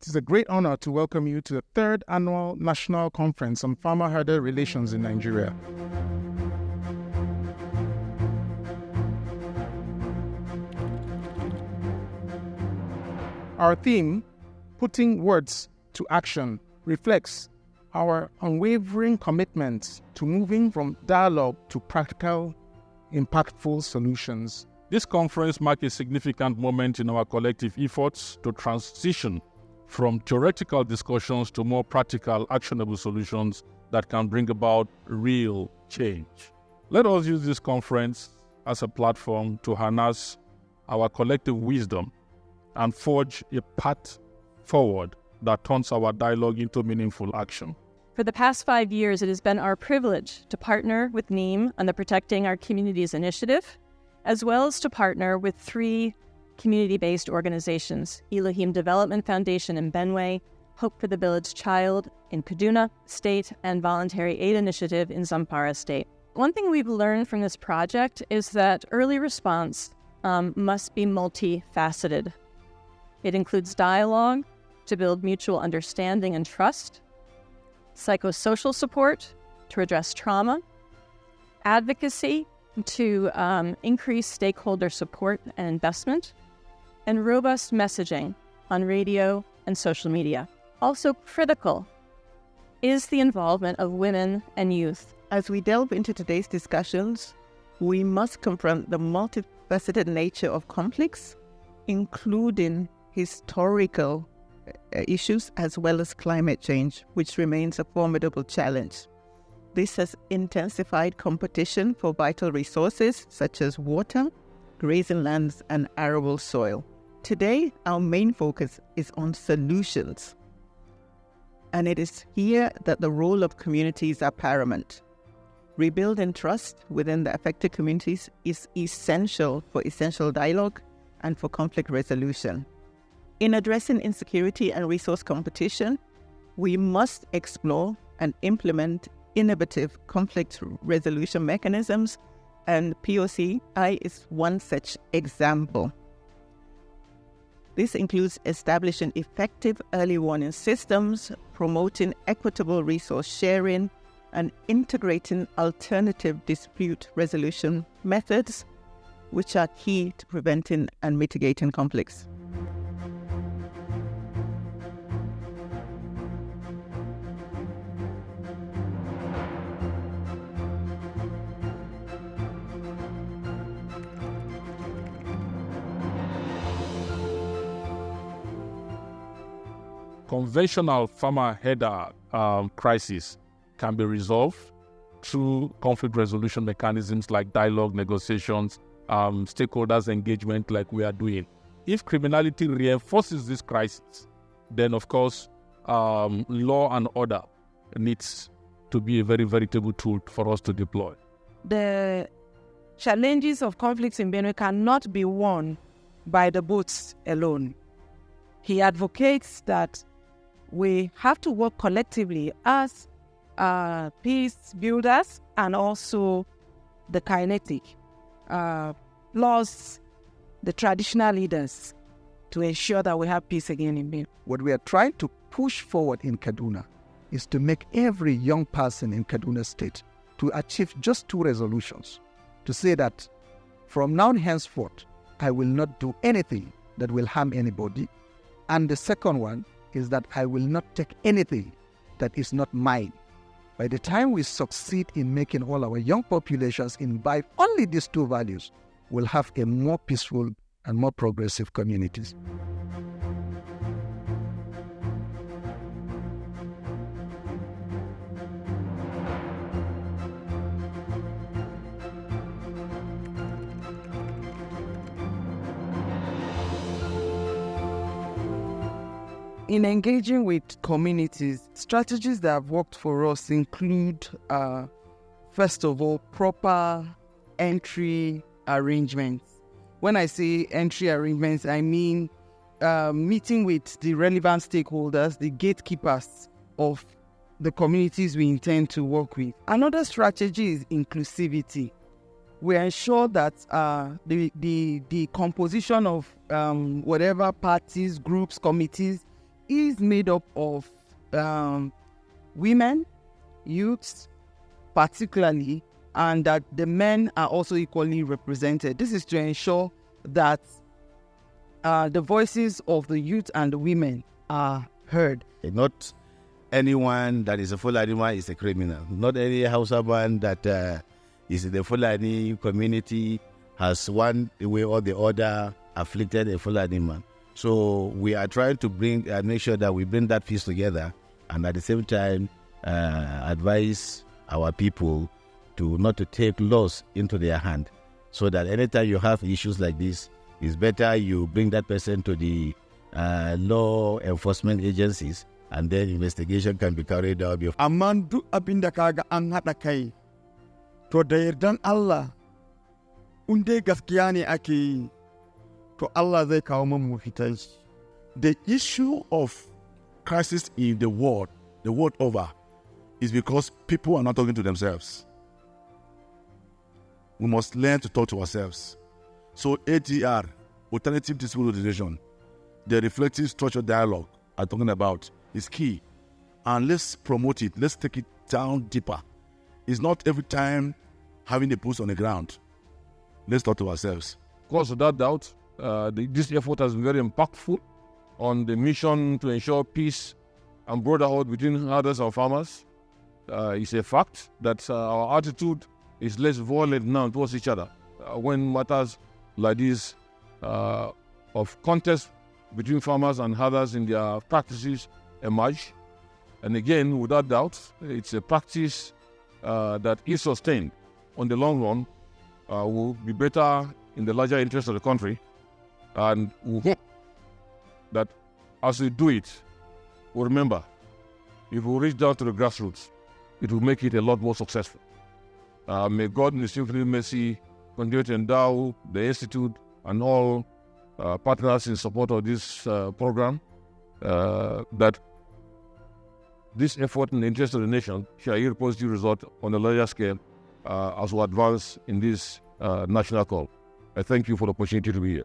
It is a great honor to welcome you to the third annual National Conference on Farmer-Herder Relations in Nigeria. Our theme, Putting Words to Action, reflects our unwavering commitment to moving from dialogue to practical, impactful solutions. This conference marks a significant moment in our collective efforts to transition from theoretical discussions to more practical, actionable solutions that can bring about real change. Let us use this conference as a platform to harness our collective wisdom and forge a path forward that turns our dialogue into meaningful action. For the past 5 years, it has been our privilege to partner with Neem on the Protecting Our Communities initiative, as well as to partner with 3 community-based organizations, Elohim Development Foundation in Benue, Hope for the Village Child in Kaduna State, and Voluntary Aid Initiative in Zamfara State. One thing we've learned from this project is that early response must be multifaceted. It includes dialogue to build mutual understanding and trust, psychosocial support to address trauma, advocacy to increase stakeholder support and investment, and robust messaging on radio and social media. Also critical is the involvement of women and youth. As we delve into today's discussions, we must confront the multifaceted nature of conflicts, including historical issues as well as climate change, which remains a formidable challenge. This has intensified competition for vital resources such as water, grazing lands, and arable soil. Today, our main focus is on solutions, and it is here that the role of communities are paramount. Rebuilding trust within the affected communities is essential for essential dialogue and for conflict resolution. In addressing insecurity and resource competition, we must explore and implement innovative conflict resolution mechanisms, and POCI is one such example. This includes establishing effective early warning systems, promoting equitable resource sharing, and integrating alternative dispute resolution methods, which are key to preventing and mitigating conflicts. Conventional farmer-herder crisis can be resolved through conflict resolution mechanisms like dialogue, negotiations, stakeholders engagement like we are doing. If criminality reinforces this crisis, then of course, law and order needs to be a very veritable tool for us to deploy. The challenges of conflicts in Benue cannot be won by the boats alone. He advocates that we have to work collectively as peace builders and also the kinetic laws, the traditional leaders, to ensure that we have peace again in Benue. What we are trying to push forward in Kaduna is to make every young person in Kaduna State to achieve just 2 resolutions. To say that from now henceforth, I will not do anything that will harm anybody. And the second one is that I will not take anything that is not mine. By the time we succeed in making all our young populations imbibe only these 2 values, we'll have a more peaceful and more progressive communities. In engaging with communities, strategies that have worked for us include, first of all, proper entry arrangements. When I say entry arrangements, I mean meeting with the relevant stakeholders, the gatekeepers of the communities we intend to work with. Another strategy is inclusivity. We ensure that the composition of whatever parties, groups, committees is made up of women, youths, particularly, and that the men are also equally represented. This is to ensure that the voices of the youth and the women are heard. Not anyone that is a Fulani man is a criminal. Not any Hausa man that is in the Fulani community has one way or the other afflicted a Fulani man. So we are trying to make sure that we bring that piece together, and at the same time advise our people not to take laws into their hand, so that anytime you have issues like this, it's better you bring that person to the law enforcement agencies, and then investigation can be carried out. Amma duk abin da kaga an haɗa kai, to da yardan Allah, in dai gaskiya ne ake yi, to Allah zai kawo mun mafitan shi. The issue of crisis in the world over, is because people are not talking to themselves. We must learn to talk to ourselves. So ADR, Alternative Dispute Resolution, the reflective structured dialogue I'm talking about is key. And let's promote it. Let's take it down deeper. It's not every time having the boots on the ground. Let's talk to ourselves. Of course, without doubt, this effort has been very impactful on the mission to ensure peace and brotherhood between herders and farmers. It's a fact that our attitude is less violent now towards each other when matters like this of contest between farmers and herders in their practices emerge. And again, without doubt, it's a practice that is sustained on the long run, will be better in the larger interest of the country. And we hope that as we do it, we remember, if we reach down to the grassroots, it will make it a lot more successful. May God in His infinite mercy continue to endow the Institute and all partners in support of this program, that this effort in the interest of the nation shall yield positive result on a larger scale as we advance in this national call. I thank you for the opportunity to be here.